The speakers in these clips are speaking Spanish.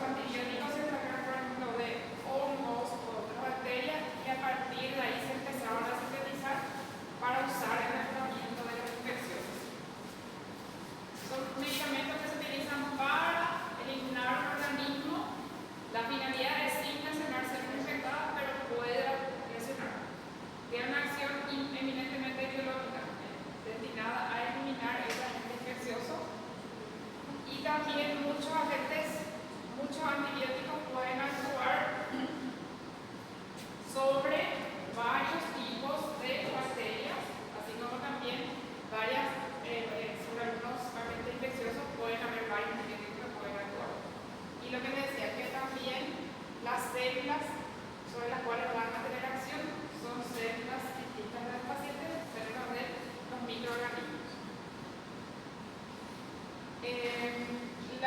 antibióticos se trataron, por ejemplo, de hongos o otras bacterias y a partir de ahí se empezaron a sintetizar para usar en el tratamiento de las infecciones. Son medicamentos que se utilizan para eliminar un organismo. La finalidad es intencionar células infectadas, pero puede lesionar. Tiene una acción eminentemente biológica destinada a eliminar ese agente infeccioso. Y también muchos agentes, muchos antibióticos pueden actuar sobre varios tipos de bacterias, así como también sobre algunos agentes infecciosos pueden haber varios antibióticos que pueden actuar. Y lo que les decía, que también las células sobre las cuales van a tener acción son células distintas del paciente, células de los microorganismos.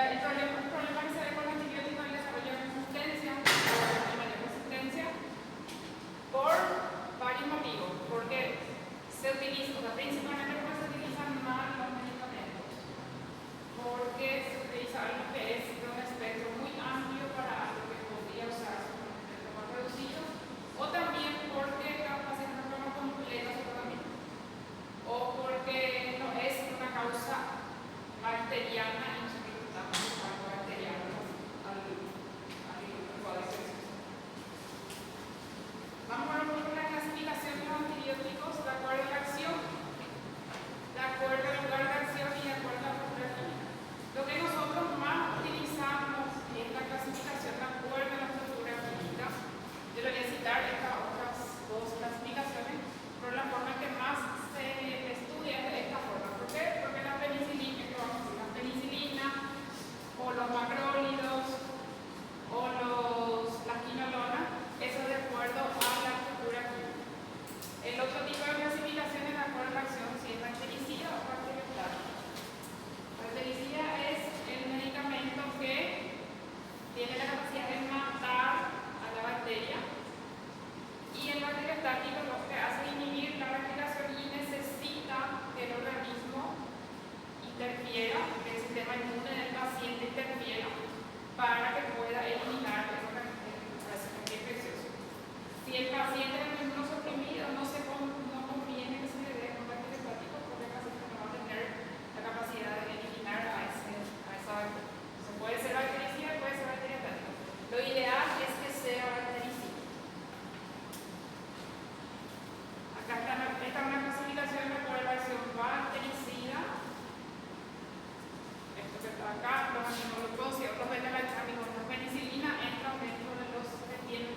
El problema que se ve con los antibióticos es el desarrollo de resistencia, de mayor resistencia, por varios motivos. Porque se utiliza, principalmente porque se utilizan mal los medicamentos, porque se utiliza algo que es de un espectro muy amplio para algo que podría usarse con un espectro más reducido, o también porque capaz no forma completa su tratamiento, o porque no es una causa bacteriana y nosotros estamos usando bacterianos al cuadro infeccioso. Vamos a ver la clasificación de los antibióticos de acuerdo a la acción, de acuerdo al lugar de acción y de acuerdo a la estructura química. Lo que nosotros más utilizamos en la clasificación de acuerdo a la estructura química, yo le voy a citar estas otras dos clasificaciones, pero la forma en que más se estudia es de esta forma. ¿Por qué? Porque la penicilina, o los macrólidos o las quinolonas, eso es de acuerdo a la estructura química. El otro tipo de clasificación es de acuerdo a la acción, si es bactericida o bacteriostática. Bactericida es el medicamento que tiene la capacidad de matar a la bacteria, y el bacteriostático lo que hace es inhibir la replicación y necesita que el organismo interfiera, que el sistema inmune del paciente interfiera para que pueda eliminar el agente infeccioso. Si el paciente es inmunosuprimido, no conviene que se le dé un bacteriostático porque el paciente no va a tener la capacidad de eliminar a esa bacteria. Entonces, puede ser bactericida, puede ser bacteriostático. Lo ideal es que sea bactericida. Acá está una clasificación de acuerdo a la acción bactericida. Esto que está acá, los aminoglucosas y otros beta-lactámicos, la penicilina entran dentro de los que tienen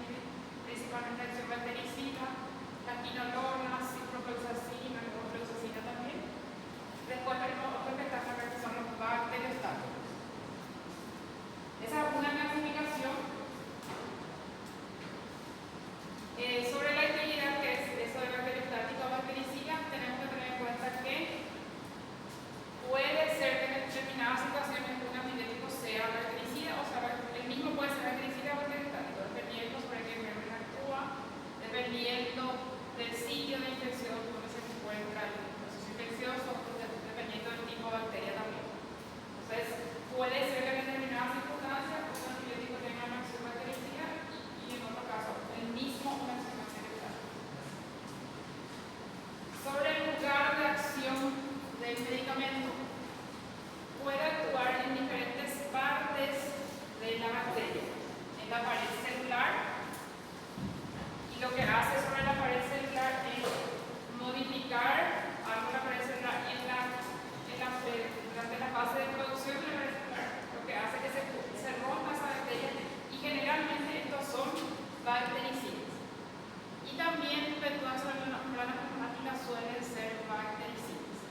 principalmente acción bactericida, la quinolona, ciprofloxacina, levofloxacina también. Después tenemos otros que están acá que son los bacteriostáticos. Esa es una clasificación. Sobre la actividad que es eso de bacteriostático o bactericida, tenemos que tener en cuenta que puede ser que en determinadas situaciones un antibiótico sea bactericida, o sea, el mismo puede ser bactericida o bacteriostático, dependiendo sobre qué enfermedad actúa, dependiendo del sitio de infección donde se encuentra el proceso infeccioso, dependiendo del tipo de bacteria también. Entonces, puede ser que en determinadas circunstancias un antibiótico tenga una acción bactericida y en otro caso el mismo una acción bacteriostática. Sobre el lugar de acción del medicamento, puede actuar en diferentes partes de la bacteria, en la pared celular, y lo que hace sobre la pared celular es modificar algo en la pared celular durante la fase de producción de la pared celular, lo que hace que se rompa esa bacteria, y generalmente estos son bactericidas. Y también las membranas plasmáticas suelen ser bactericidas.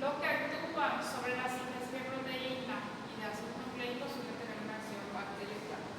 Los que actúan sobre la síntesis de proteína y de ácidos nucleicos suelen tener una acción bacteriostática.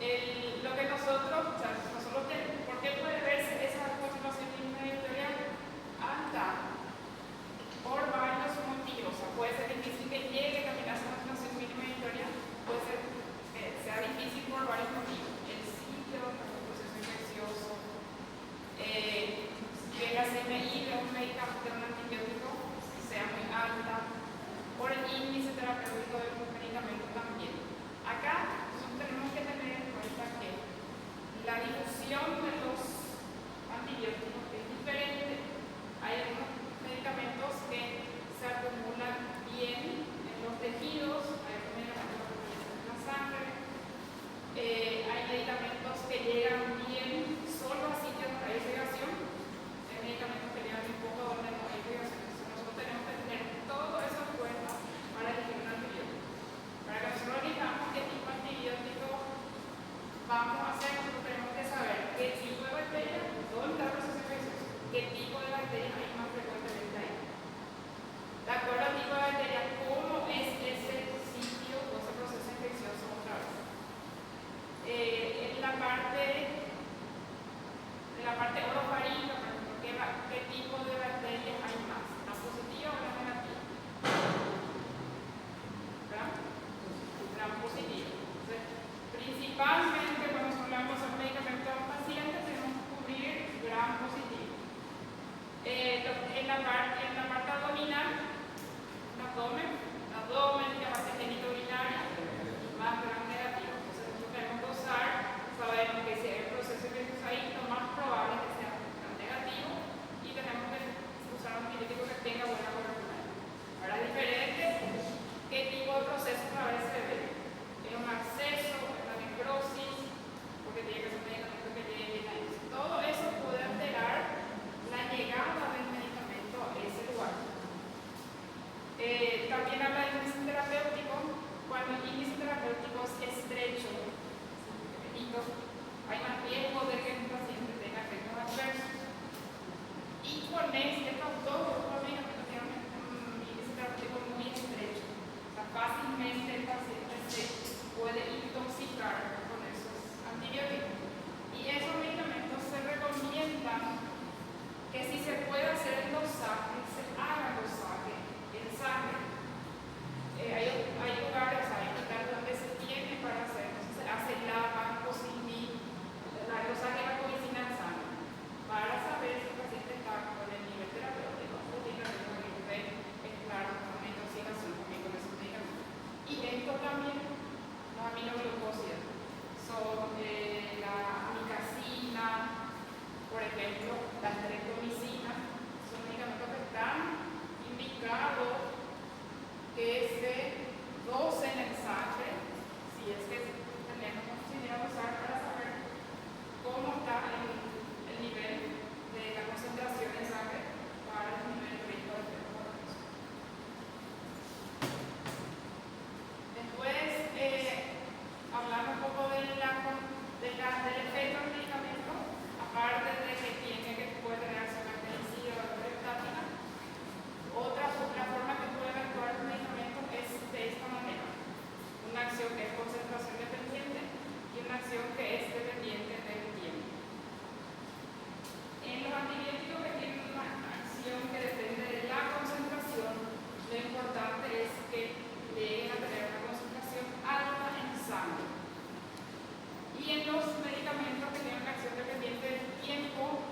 Lo que nosotros, o sea, ¿por qué puede verse esa concentración mínima editorial alta? Por varios motivos. O sea, puede ser difícil que llegue también a esa concentración mínima editorial, puede ser que sea difícil por varios motivos. El sitio, el proceso infeccioso, que la CMI de un medicamento, de un antibiótico, sea muy alta, por el índice terapéutico del medicamento también. Acá tenemos que tener en cuenta que la difusión de los antibióticos es diferente. Hay algunos medicamentos que se acumulan bien en los tejidos, hay otros medicamentos que se en la sangre, hay medicamentos que llegan bien solo a sitios donde hay irrigación, hay medicamentos que llegan un poco donde no hay irrigación. Entonces nosotros tenemos que tener todo eso en cuenta para elegir un antibiótico. Para que nosotros elijamos qué tipo de antibiótico vamos a hacer, nosotros tenemos que saber qué tipo de bacteria, dónde está el proceso infeccioso, qué tipo de bacteria hay más frecuentemente ahí. De acuerdo al tipo de bacteria, cómo es ese sitio o ese proceso infeccioso otra vez. En la parte orofaringe, por ejemplo, ¿qué tipo de bacterias hay más? ¿La positiva o la negativa? Gran positiva. Entonces, principalmente cuando hablamos de un medicamento a un paciente tenemos que cubrir gran positivo. En la parte abdominal, el abdomen, la parte genitourinaria, más gran negativo. Entonces nosotros tenemos que usar, sabemos que si hay un proceso infeccioso ahí, lo más probable es que sea gran negativo y tenemos que usar un antibiótico que tenga buena cobertura. Ahora es diferente qué tipo de proceso a veces se ve. Es un acceso, es la necrosis, porque tiene que ser un medicamento que llegue bien a eso. Todo eso puede alterar la llegada del medicamento a ese lugar. También habla del índice terapéutico. Cuando el índice terapéutico es estrecho, hay más riesgo de que un paciente tenga efectos adversos. Y con estos dos grupos de medicamentos tienen un índice terapéutico muy estrecho. O sea, fácilmente el paciente se puede intoxicar con esos antibióticos. Y esos medicamentos se recomiendan que si se puede hacer el dosaje, se haga el dosaje en sangre. Hay lugares, hay hospitales donde se tiene para hacer, entonces se hace la vancomicina, el dosaje de vancomicina en sangre, para saber si el paciente está con el nivel terapéutico o tiene algún nivel claro, una intoxicación también con esos medicamentos. Y esto también, los aminoglucósidos, son la amicacina, por ejemplo, la streptomicina, son medicamentos que están indicados que se docen en sangre, si es que tenemos posibilidad de usar para saber cómo está el nivel de la concentración en sangre para el nivel de riesgo de enfermedad. Después, hablando un poco del efecto del medicamento, aparte de que puede tener acción bactericida o bacteriostática, la forma que puede actuar el medicamento es de esta manera: una acción que es concentración dependiente y una acción que es dependiente del tiempo. En los antibióticos que tienen una acción que depende de la concentración, lo importante es que lleguen a tener una concentración alta en sangre. Y en los medicamentos que tienen una acción dependiente del tiempo,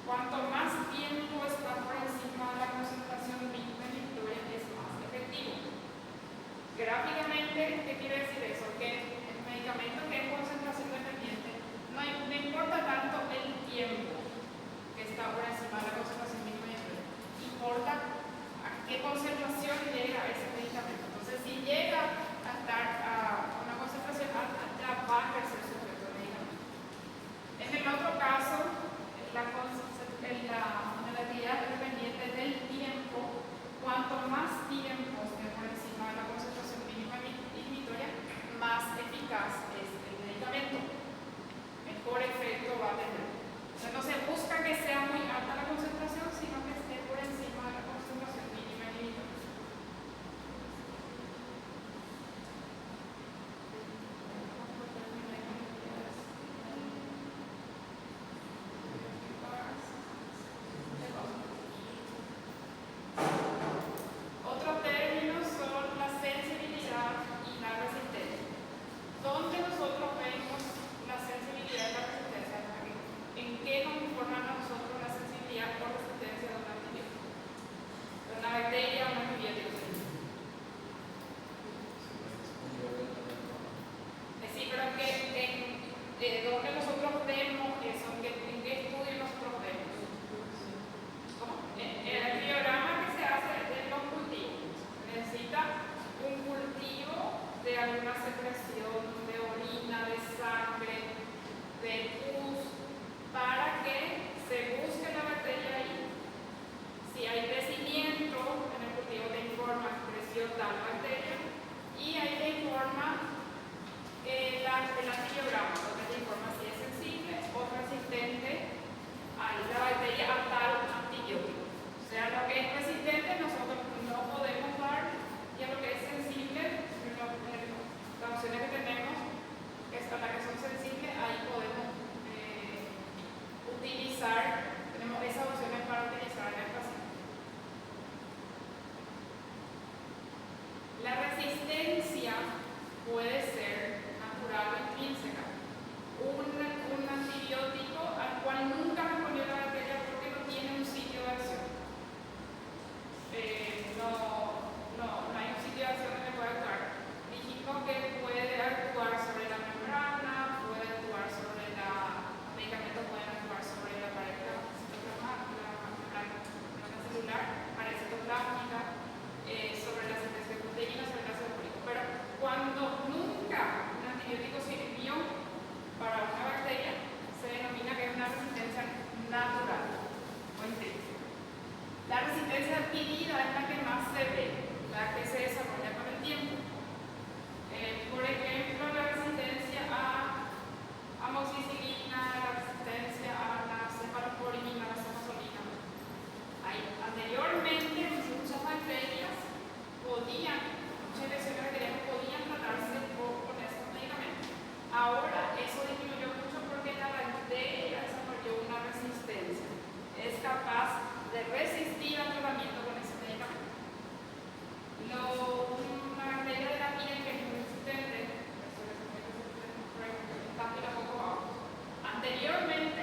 cuanto más tiempo está por encima de la concentración mínima inhibitoria, es más efectivo. Gráficamente, ¿qué quiere decir eso? Que el medicamento que es concentración dependiente no importa tanto el tiempo que está por encima de la concentración mínima inhibitoria, importa a qué concentración llega ese medicamento. Entonces, si llega a estar a una concentración alta, ya va a ejercer su efecto medicamento. En el otro caso, la relatividad es dependiente del tiempo. Cuanto más tiempo esté por encima de la concentración mínima inhibitoria, más eficaz es el medicamento. Mejor efecto va a tener. O sea, no se busca que sea muy alta la concentración, sino que esté por encima de la concentración mínima inhibitoria. alguna secreción de orina, de sangre, de pus, para que se busque la bacteria ahí. Si hay crecimiento, en el cultivo te informa creció tal bacteria y ahí te informa el antibiograma, donde te informa si es sensible o resistente a la bacteria a tal antibiótico. O sea, lo que es resistente nosotros no podemos dar y a lo que es sensible, las opciones que tenemos, que es para que son sensibles, ahí podemos utilizar, tenemos esas opciones para utilizar en el paciente. La resistencia puede ser natural o intrínseca. Un antibiótico al cual nunca respondió la bacteria porque no tiene un sitio de acción. No hay un sitio de acción donde puede actuar. Dijimos que puede actuar sobre la membrana, puede actuar sobre los medicamentos pueden actuar sobre la pared celular, pared citoplásmica, sobre la síntesis de proteínas, sobre el ácido fólico. Pero cuando nunca un antibiótico sirvió para una bacteria, se denomina que es una resistencia natural o intrínseca. La resistencia adquirida es la que más se ve, la que se desarrolla con el tiempo. Por ejemplo, la resistencia a amoxicilina, la resistencia a la cefalosporina, la cefazolina. Anteriormente, muchas bacterias muchas infecciones bacterianas podían tratarse con esos medicamentos. Ahora eso disminuyó mucho porque la bacteria desarrolló una resistencia. Es capaz de resistir al tratamiento con ese medicamento. Una bacteria de la piel que es muy resistente, anteriormente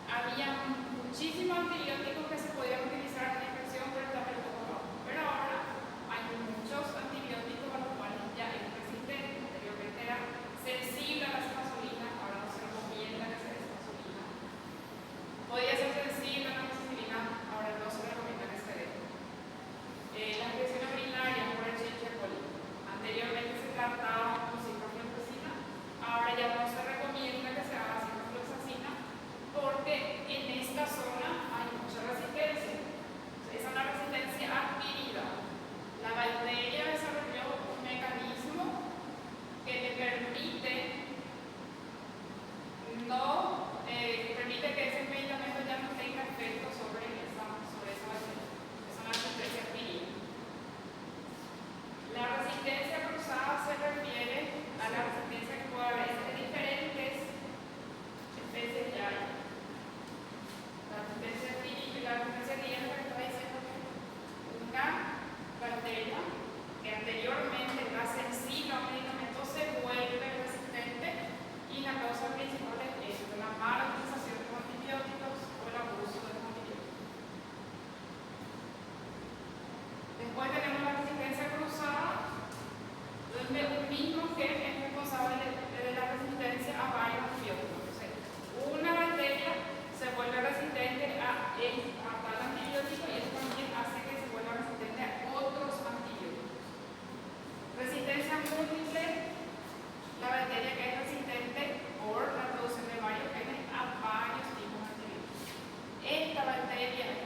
había muchísimos antibióticos que se podían utilizar en la infección por el Staphylococcus aureus, pero ahora hay muchos antibióticos a los cuales ya es resistente. Anteriormente era sensible a la cefazolina, ahora no se recomienda que se dé cefazolina. Podía ser sensible a la amoxicilina, ahora no se recomienda que se dé. La infección urinaria por el Escherichia coli. Anteriormente se trataba con ciprofloxacina, ahora ya no se recomienda que se haga ciprofloxacina porque en esta zona hay mucha resistencia. Esa es una resistencia adquirida. La bacteria desarrolló un mecanismo que le permite que ese medicamento ya no tenga efecto sobre esa bacteria. Es una resistencia adquirida. La resistencia cruzada se refiere a la resistencia que puede haber entre diferentes especies ya hay. La resistencia adquirida y la resistencia adquirida es lo que está diciendo que una bacteria que anteriormente era sensible a un medicamento se vuelve resistente y la causa principal es la mala utilización de antibióticos o el abuso de los antibióticos. Después tenemos la resistencia cruzada, donde un mismo gen es responsable de la resistencia a varios antibióticos. Entonces, una bacteria se vuelve resistente a tal antibiótico y eso también hace que se vuelva resistente a otros antibióticos. Resistencia múltiple, la bacteria que es resistente por la producción de varios genes a varios tipos de antibióticos. Esta bacteria es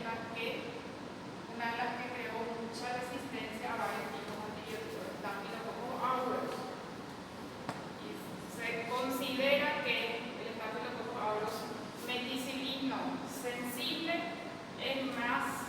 una de las que creó mucha resistencia a varios tipos de antibióticos, el Staphylococcus aureus. Y se considera que el Staphylococcus aureus meticilino sensible es más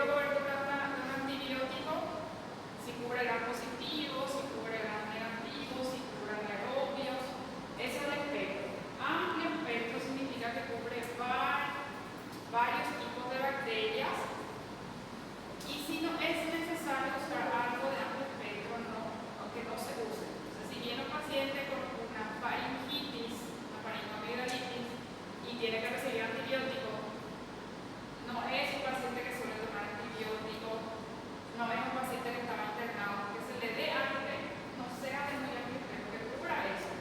espectro de cobertura de un antibiótico, si cubre gram positivo, si cubre gram negativo, si cubre anaerobios. Eso es el espectro. Amplio espectro significa que cubre varios tipos de bacterias. Y si no es necesario usar algo de amplio espectro, aunque no se use. O sea, si viene un paciente con una faringitis, una faringoamigdalitis, y tiene que recibir antibiótico, no es un paciente que suele tomar antibiótico, no es un paciente que estaba internado, que se le dé algo que no sea de muy amplio espectro, que cubra eso.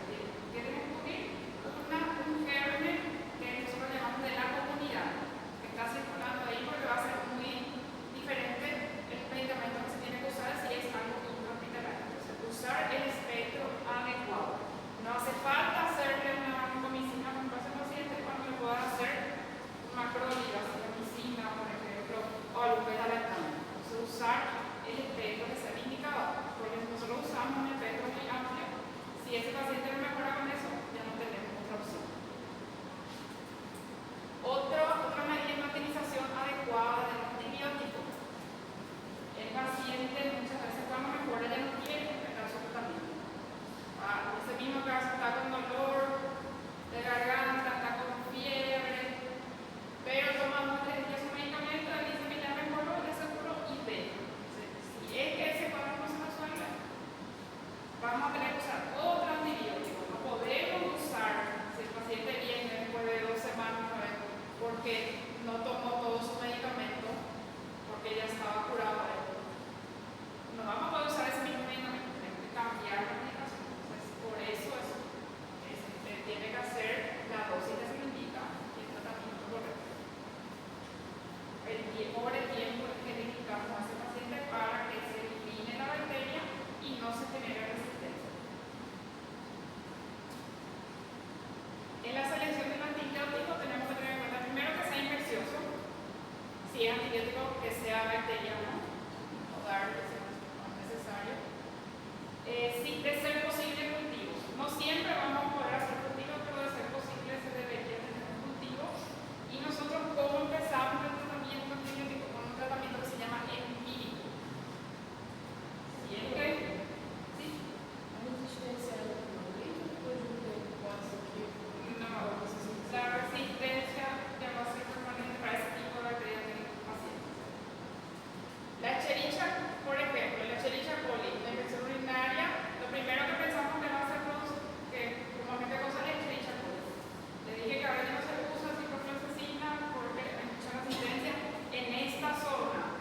Tiene que cubrir un germen que nosotros llamamos de la comunidad, que está circulando ahí porque va a ser muy diferente el medicamento que se tiene que usar si es algo intrahospitalario. Entonces, usar el espectro adecuado. No hace falta hacerle una vancomicina con ese paciente cuando le pueda hacer macrólidas, vancomicina, por ejemplo, o algo que está lactando. Entonces, usar el espectro que sea el indicador, porque nosotros usamos un espectro muy amplio. Si ese paciente no mejora con eso, ya no tenemos otra opción. Otra medida de utilización adecuada del antibiótico. El paciente muchas veces cuando mejora ya no quiere empezar su tratamiento. En ese mismo caso está con dolor de garganta, está con fiebre, pero toma 3 días un medicamento y dice que ya mejoró, ya se curó y ve. Si es que ese cuadro no se resuelve, vamos a tener que usar otro antibiótico. No podemos usar, si el paciente viene después de 2 semanas, porque no tomó todo su medicamento, porque ya estaba curado de él. No vamos a poder usar ese mismo medicamento, tenemos que cambiar la medicación. Entonces, por eso tiene que hacer la dosis que se le indica y el tratamiento correcto. Por el tiempo que le indicamos a ese paciente para que se elimine la bacteria y no se genere resistencia. En la selección del antibiótico tenemos que tener en cuenta primero que sea infeccioso, si es antibiótico que sea bacteriano, o dar que sea necesario. Si de ser posible cultivos. No siempre vamos a poder hacer cultivos, pero de ser posible se debería tener un cultivo. Y nosotros, ¿cómo empezamos el tratamiento antibiótico? Con un tratamiento que se llama empírico. Si es que la resistencia ya va a ser permanente para ese tipo de bacterias en los pacientes. La Escherichia, por ejemplo, la Escherichia coli, la infección urinaria, lo primero que pensamos que va a ser que comúnmente causa la Escherichia coli. Le dije que ahora ya no se usa ciprofloxacina porque hay mucha resistencia en esta zona,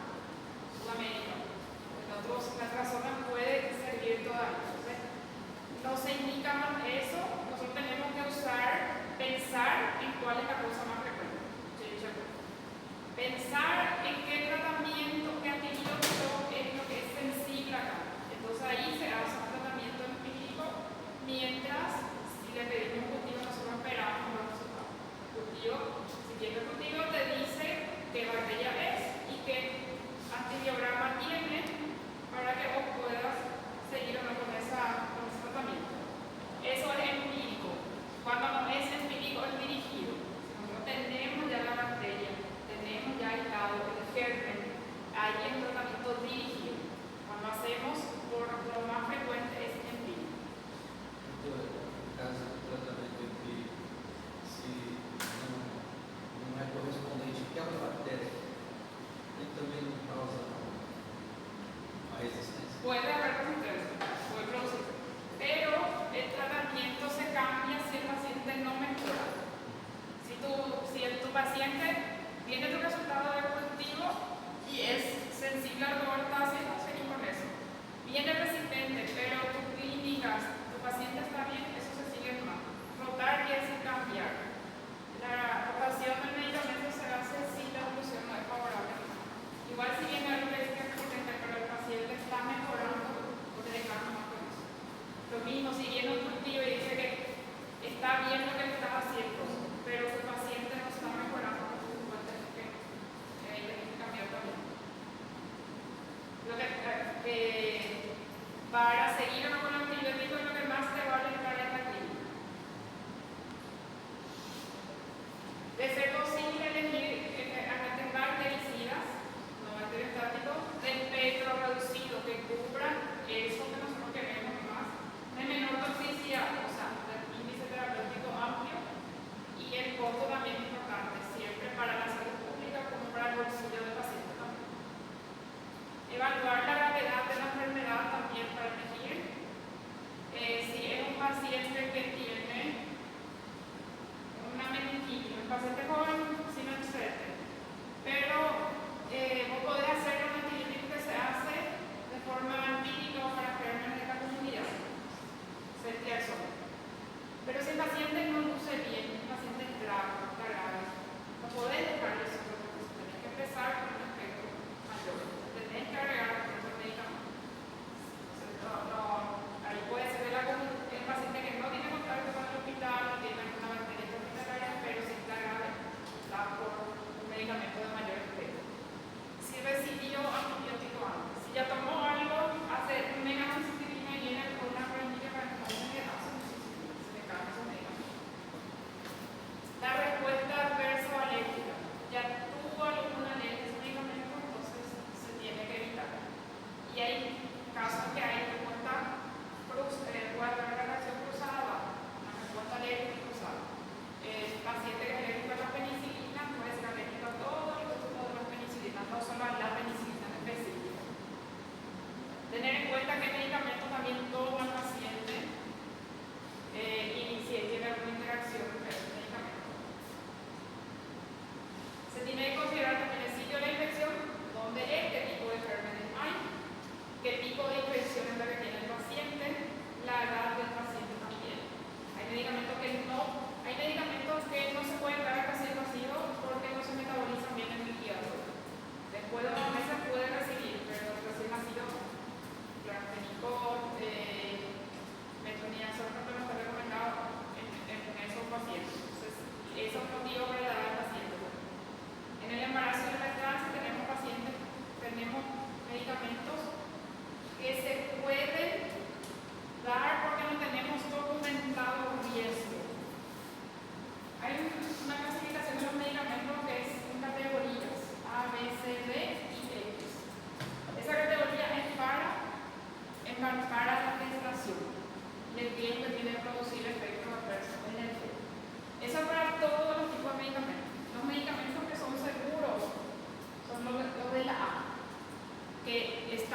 Sudamérica. En otras zonas puede servir todavía. Entonces, no se indica más eso, nosotros tenemos que pensar en cuál es la causa más frecuente. Pensar en qué tratamiento, qué antibiótico es lo que es sensible acá. Entonces ahí se hace un tratamiento empírico mientras si le pedimos un cultivo nosotros esperamos los resultados. El cultivo, si tiene el cultivo te dice qué bacteria es y qué antibiograma tiene para que vos puedas seguir o no con ese tratamiento. Eso es empírico. Cuando no es empírico, es dirigido. Si nosotros tenemos ya la bacteria, tenemos ya aislado el germen, hay un tratamiento dirigido. Cuando hacemos, por lo más frecuente es empírico. En caso do tratamento empírico, se não é correspondente àquela bactéria, ele também não causa a resistência. Puede haber resistencia, puede producir, pero el tratamiento se cambia si el paciente no mejora. Si tu paciente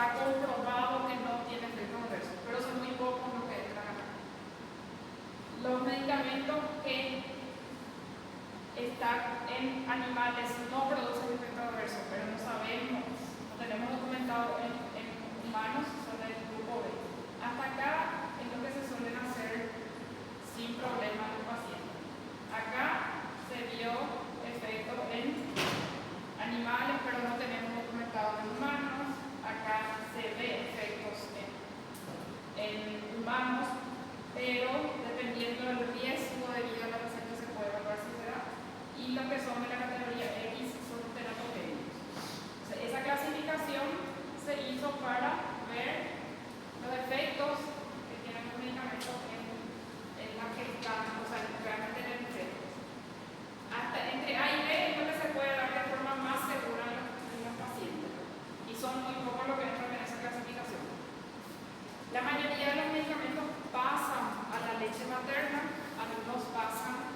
está comprobado que no tiene efectos adversos, pero son muy pocos los que entran acá. Los medicamentos que están en animales no producen efectos adversos, pero no sabemos, no tenemos documentado en humanos, son del grupo B. Hasta acá es lo que se suelen hacer sin problema en los pacientes. Acá se vio efectos en animales, pero no tenemos documentado en humanos. Acá se ve efectos en humanos, pero dependiendo del riesgo de vida de la paciente se puede evaluar si se da. Y los que son de la categoría X son teratogénicos. O sea, esa clasificación se hizo para ver los efectos que tienen los medicamentos en la que están, o sea, realmente en efectos. Hasta entre A y B es donde se puede dar de forma más segura en los pacientes. Y son muy pocos los que entran en esa clasificación. La mayoría de los medicamentos pasan a la leche materna, algunos pasan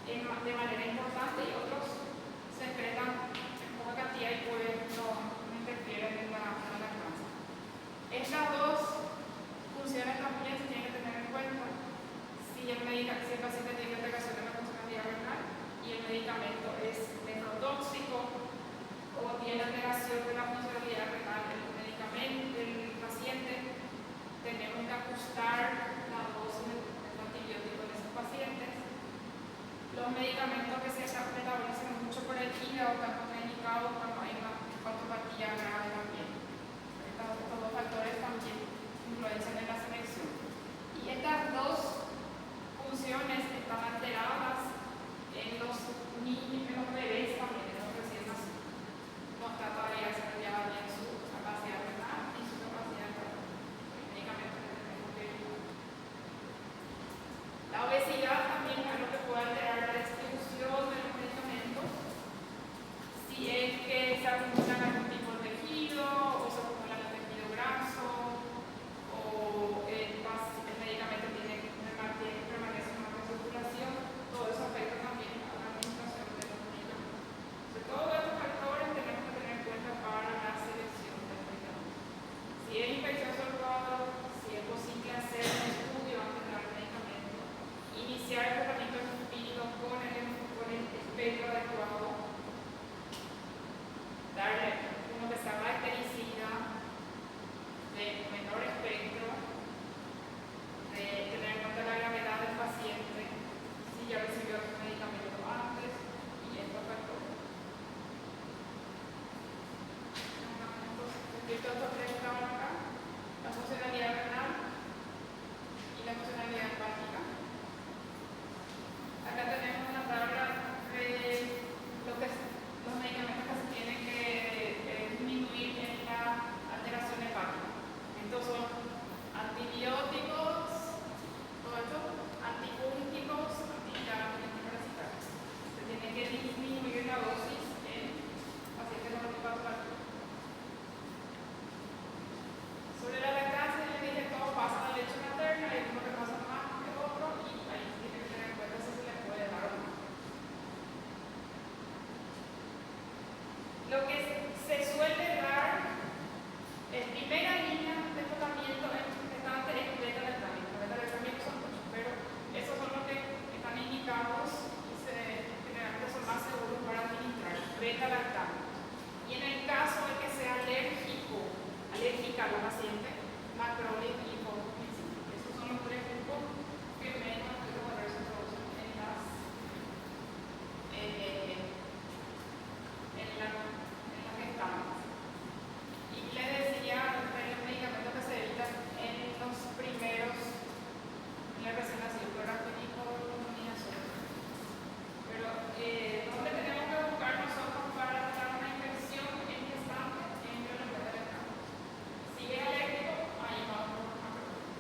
de manera importante y otros se excretan en poca cantidad y no interfieren en la lactancia. Estas dos funciones también se tienen que tener en cuenta si el paciente tiene alteración de la funcionalidad renal y el medicamento es nefrotóxico o tiene alteración de la funcionalidad renal del paciente, tenemos que ajustar la dosis del antibiótico en esos pacientes. Los medicamentos que se metabolizan mucho por el hígado están contraindicados cuando hay una hepatopatía grave también. Estos dos factores también influencian en la selección. Y estas dos funciones están alteradas en los niños, en los bebés también, en los recién nacidos. No está todavía desarrollada bien su capacidad renal y su capacidad de medicamentos que tenemos que evitar. La obesidad también es lo que puede alterar la distribución de los medicamentos. Si es que se acumulan algún tipo de tejido o se acumulan el tejido graso o el medicamento permanece en una circulación, todo eso afecta también a la administración de los medicamentos. Entonces, todos estos factores tenemos que tener en cuenta para la selección del medicamento. Si es infeccioso el cuadro, si es posible hacer un estudio antes de dar el medicamento, iniciar el tratamiento de suspiro con el espectro adecuado, darle uno que sea bactericida, de menor espectro, de tener en cuenta la gravedad del paciente, si ya recibió algún medicamento antes y estos factores. Estos tres estaban acá: la funcionalidad renal y la funcionalidad hepática. Acá tenemos una tabla de los medicamentos que se tienen que disminuir en la alteración hepática. Estos son antibióticos, todo esto, antifúngicos, antivirales y antiparasitarios. Se tiene que disminuir la dosis en pacientes con hepatopatía. Sobre la lactancia, yo dije, todo pasa a la leche materna, hay uno que pasa más que otro y ahí se tiene que tener en cuenta si se le puede dar o no. Lo que se suele dar en primera línea de tratamiento en gestante es beta-lactamina. Beta-lactamina son muchos, pero esos son los que están indicados y generalmente son más seguros para administrar. Beta-lactamina. Y en el caso de que sea alérgica a la paciente, macrolide y hipocloricina. Esos son los tres grupos que menos efectos adversos producen en la que estamos. Y les decía de los medicamentos que se evitan en los primeros, en la recién nacido, clorafenico y combinación. Pero ¿dónde tenemos que buscar nosotros para tratar una infección en gestante en la beta-lactamina? Si es alérgico, ahí vamos por macrolide.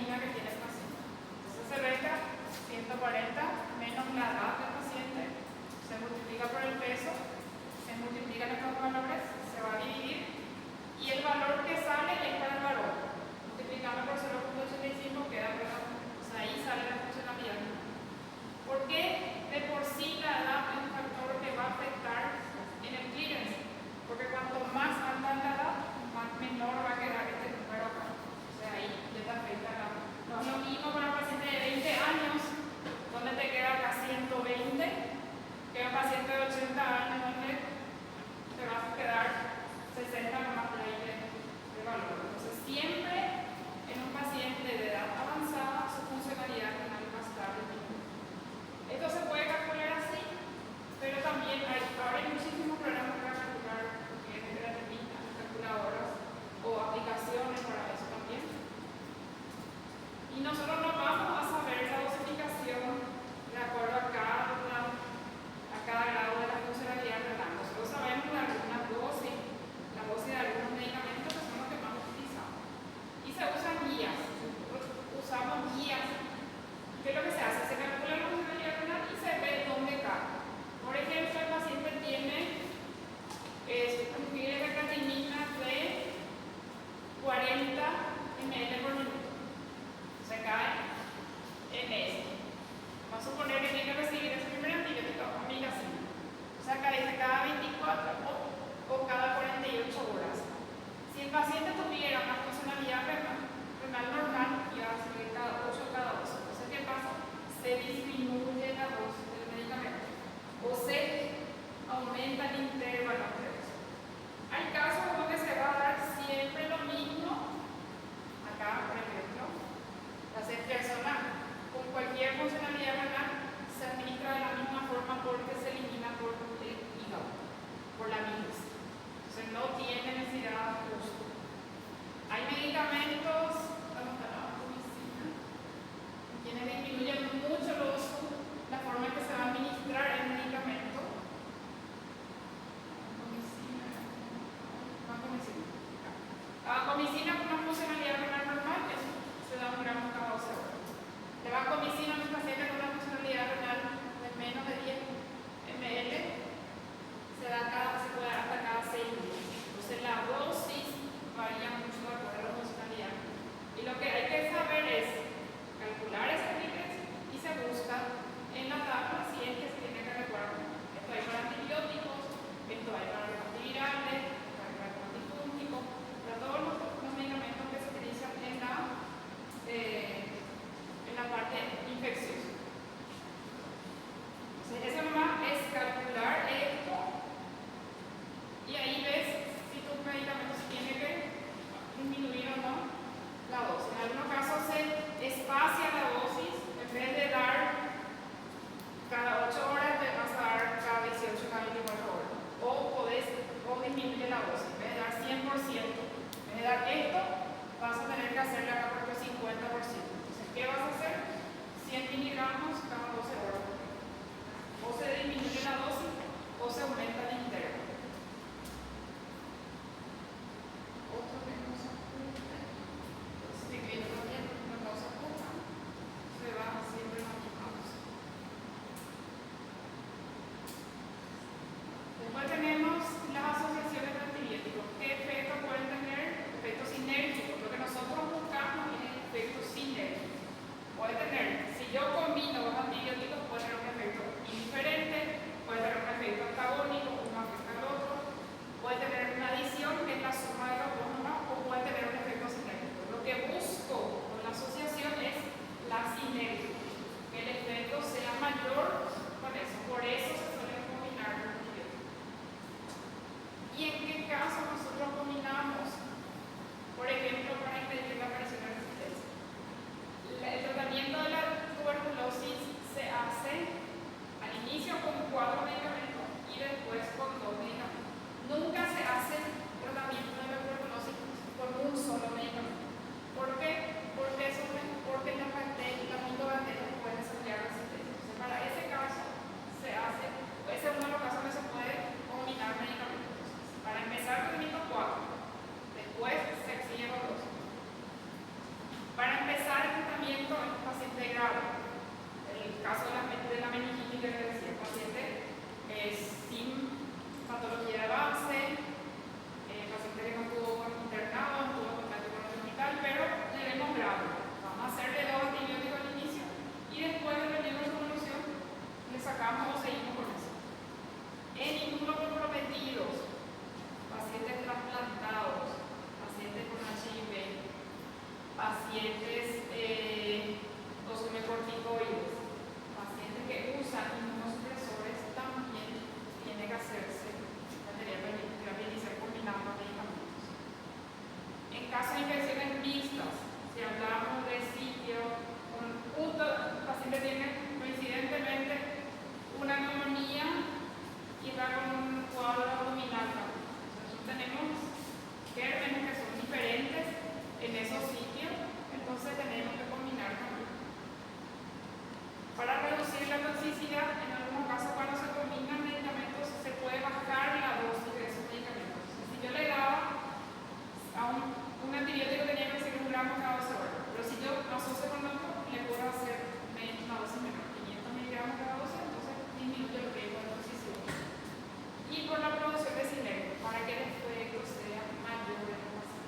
creatinina que tiene el paciente. Entonces se resta 140 menos la edad del paciente, se multiplica por el peso, se multiplican estos valores, se va a dividir y el valor que sale es para el varón. Multiplicando por 0.85 queda pegado. O sea, ahí sale la funcionalidad. ¿Por qué de por sí la edad es un factor que va a afectar en el clearance? Porque cuanto más alta es la edad, más menor va a quedar este número acá. O sea, ahí ya te afecta la edad. No es lo mismo para un paciente de 20 años, donde te queda acá 120, que un paciente de 80 años, donde te va a quedar 60 más por ahí de valor. Entonces, siempre en un paciente de edad avanzada, su funcionalidad renal va a estar disminuida. Esto se puede calcular así, pero también ahora hay muchísimos programas para calcular lo que es creatinina, calculadoras o aplicaciones para eso también. Y nosotros no vamos a saber la dosificación de acuerdo a cada grado de la funcionalidad renal. Nosotros sabemos de algunas dosis, la dosis de algunos medicamentos que son los que más utilizamos. Y se usan guías. Nosotros usamos guías. ¿Qué es lo que se hace? Se calcula la funcionalidad renal y se ve dónde cae. Por ejemplo, el paciente tiene un nivel de creatinina de 40 ml por minuto. Se cae en eso. Vamos a suponer que tiene que recibir ese primer antibiótico, amigacina. O sea, dice cada 24 o cada 48 horas. Si el paciente tuviera una funcionalidad renal normal, iba a ser cada 8 cada 12. Entonces, ¿qué pasa? Se disminuye la dosis del medicamento o se aumenta el intervalo entre eso. Hay casos donde se va a dar siempre lo mismo. Acá, por ejemplo, la ceftriaxona con cualquier funcionalidad renal se administra de la misma forma porque se elimina por el hígado, por la bilis. Entonces no tiene necesidad de uso. Hay medicamentos, ¿dónde está la vancomicina? Quienes disminuyen mucho la forma en que se va a administrar el medicamento. La vancomicina con una funcionalidad renal normal se da 1 gramo cada 12 horas. La vancomicina en un paciente con una funcionalidad renal de menos de 10 ml se puede dar hasta cada 6 días. Entonces la dosis varía mucho de acuerdo a la funcionalidad. Y lo que hay que saber es calcular ese frecuencia y se busca en la tabla si es que se tiene que recordar. Esto hay para antibióticos, esto hay para los antivirales, esto hay para los antifúngicos, para todos los medicamentos que se utilizan en la parte infecciosa. Entonces, eso nomás es calcular esto y ahí ves si tu medicamento se tiene que disminuir o no la dosis. En algunos casos se espacia la dosis, en vez de dar cada 8 horas te vas a dar cada 18, cada 24 horas. O disminuye la dosis, en vez de dar 100%, en vez de dar esto, vas a tener que hacerle acá por el 50%. Entonces, ¿qué vas a hacer? 100 miligramos cada 12 horas. O se disminuye la dosis o se aumenta el intervalo. Otro que no se apunte. Si bien también no se apunta, se va siempre en la misma dosis. Después tenemos las asociaciones de antibióticos. ¿Qué efectos pueden tener? Efectos sinérgicos. Lo que nosotros buscamos es efectos sinérgicos. Puede tener, si yo combino los antibióticos, puede tener un efecto indiferente, puede tener un efecto antagónico, uno son pacientes graves. El caso de la meningitis que les decía, el paciente sin patología de base, paciente que no estuvo internado, no tuvo contacto con el hospital, pero le vemos grave. Vamos a hacerle 2 antibióticos al inicio y después, dependiendo de su evolución, le sacamos o seguimos con eso. En inmunocomprometidos, pacientes trasplantados, pacientes con HIV, pacientes corticoides, pacientes que usan inmunosupresores, también tiene que hacerse la terapia inicial combinando medicamentos. En caso de infecciones mixtas, si hablamos de sitio, un paciente tiene coincidentemente una neumonía y está con un cuadro abdominal. Nosotros tenemos gérmenes que son diferentes en esos sitios, entonces tenemos que combinar también. Para reducir la toxicidad, en algunos casos cuando se combinan medicamentos se puede bajar la dosis de esos medicamentos. Si yo le daba a un antibiótico tenía que ser 1 gramo cada 12 horas, pero si yo asocio con otro, le puedo hacer una dosis menor, 500 miligramos cada 12, entonces disminuye el riesgo de toxicidad. Y por la producción de silencio, para que el efecto sea mayor en el paciente.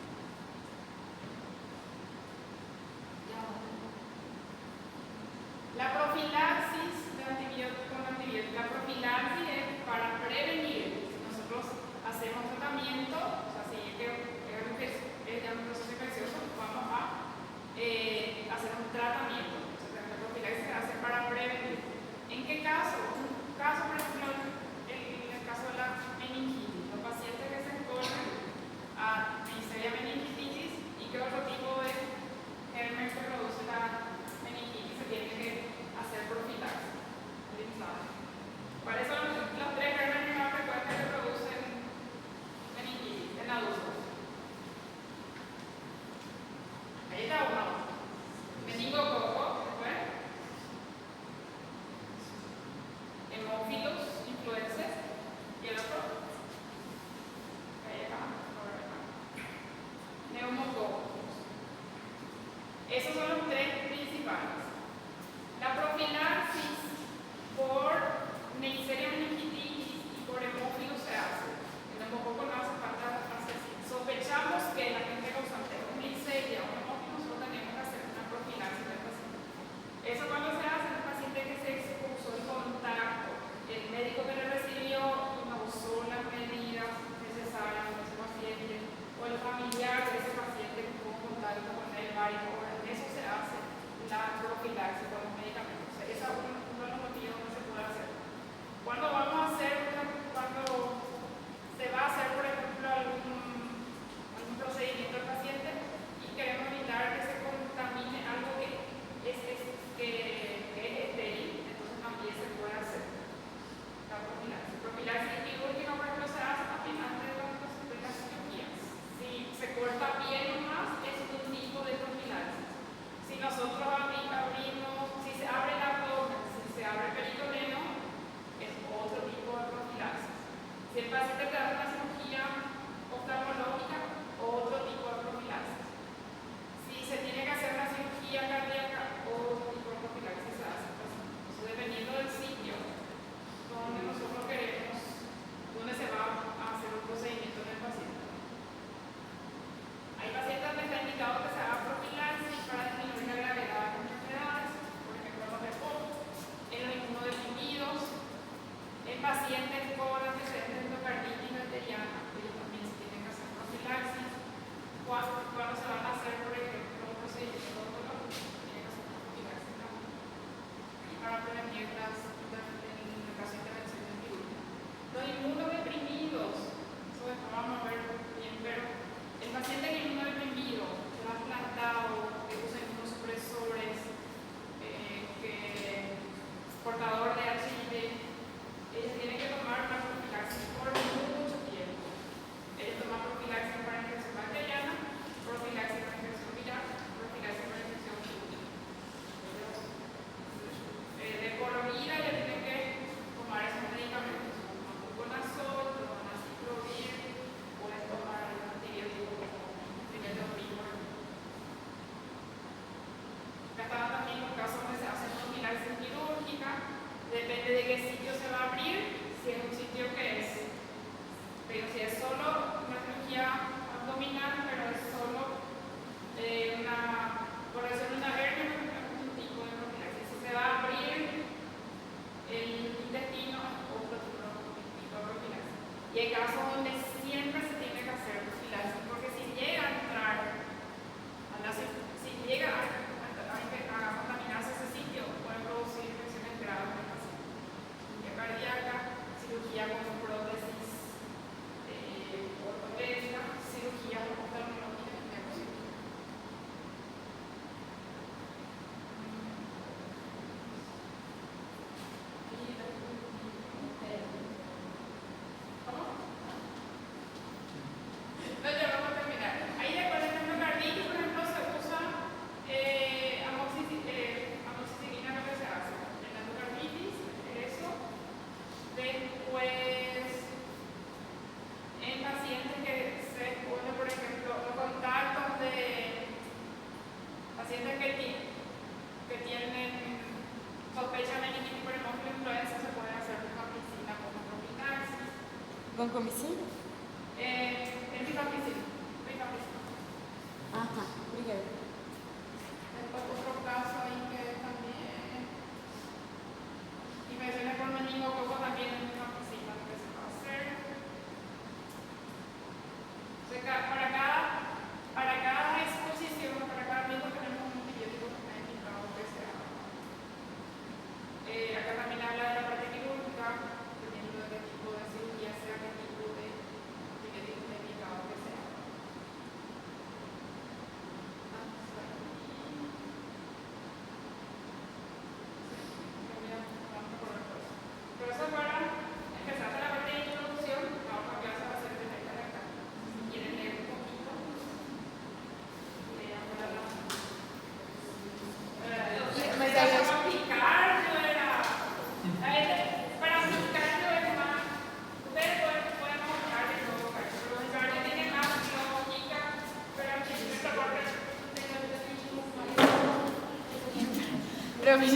La profilaxis de antibiótico con antibiótico. La profilaxis es para prevenir. Si nosotros hacemos tratamiento, o sea, si es ya un proceso infeccioso, vamos a hacer un tratamiento. Entonces, la profilaxis se hace para prevenir. ¿En qué caso? Un caso, por ejemplo, en el caso de la meningitis. Los pacientes que se exponen a Neisseria meningitis y que otro tipo de germen que produce la meningitis se tiene que hacer profilaxis. ¿Cuáles son los 3 gérmenes más frecuentes que producen meningitis en adultos? Ahí está uno. Meningococo, ¿después? Hemófilos influences. ¿Y el otro? Ahí está. Neumococos. Esos son los 3 principales. La profilaxis por Neisseria meningitis y por hemófilos se hace. El neumococo no hace falta hacer. Sospechamos que la gente causante es Neisseria o hemófilos, nosotros tenemos que hacer una profilaxis del paciente. Eso cuando se hace en el paciente que se expuso en contacto, el médico que le recibió no usó las medidas necesarias con ese paciente, o el familiar de ese paciente que tuvo contacto con él varias horas. Eso se hace la profilaxis con los medicamentos. Ese es uno de los motivos que se puede hacer. Cuando vamos a hacer, cuando se va a hacer, por ejemplo, algún procedimiento al paciente y queremos evitar que se contamine algo que es estéril, entonces también se puede hacer la profilaxis. Profilaxis quirúrgica, por ejemplo, se hace también antes de las cirugías. Si se corta piel o más, es un tipo de profilaxis. Si nosotros abrimos, si se abre el abdomen, si se abre el peritoneo, es otro tipo de profilaxis. Si el paciente te da una cirugía oftalmológica, otro tipo de profilaxis. Si se tiene que hacer una cirugía cardíaca, otro tipo de profilaxis se hace. Entonces, dependiendo del sitio donde nosotros queremos, donde se va a hacer un procedimiento en el paciente. Hay pacientes donde está indicado que se haga profilaxis para disminuir la gravedad de las enfermedades, por ejemplo, los de POC, en los inmunodeprimidos, en pacientes con antecedentes de endocarditis bacteriana, ellos también se tienen que hacer profilaxis. Cuando se van a hacer, por ejemplo, un procedimiento oncológico, tienen que hacer profilaxis también. Y para prevenir en el caso de intervención quirúrgica. Los inmunodeprimidos, eso después vamos a ver bien, pero el paciente que es inmunodeprimido, trasplantado, que usa inmunosupresores, portador de HIV, ellos tienen que tomar una profilaxis por mucho tiempo. Ellos toman profilaxis para infección bacteriana, profilaxis para infección viral, profilaxis para infección quirúrgica. De coloridad qué sitio se va a abrir, si es un sitio que es, pero si es solo una cirugía abdominal, pero es solo por decir una hernia, un tipo de profilaxis. Si se va a abrir el intestino o otro tipo de profilaxis. Y hay casos donde siempre se tiene que hacer profilaxis, porque si llega a entrar, si llega a contaminarse ese sitio, puede producir infecciones graves en el paciente. Cirugía cardíaca, cirugía con prótesis ortopédica, cirugía oftalmológica y neurocirugía. ¿Cómo? No, ya vamos a terminar. Ahí después de endocarditis, por ejemplo, se usa amoxicilina, lo que se hace. En la endocarditis, eso. Después, en pacientes que se exponen, por ejemplo, los contactos de pacientes que tienen sospecha de meningitis por hemófilo influenza, se puede hacer rifampicina como profilaxis. Vancomicina? Rifampicina. Ah, tá. Obrigada. Después otro caso ahí que también infecciones por meningococo también es rifampicina lo que se va a hacer. O sea, para cada exposición, para cada mismo tenemos un antibiótico que está indicado que sea. Acá también habla de la parte quirúrgica, dependiendo de qué tipo de cirugía sea, qué tipo de antibiótico está indicado que sea. Pero eso para empezar la parte de introducción, la otra clase va a ser de acá. Si quieren leer un poquito, lean para la. Para aplicarlo era. Para aplicarlo es más. Ustedes pueden aplicar el nuevo caso. Pero el cardio tiene más lógica, pero en esta parte tengo el Profe,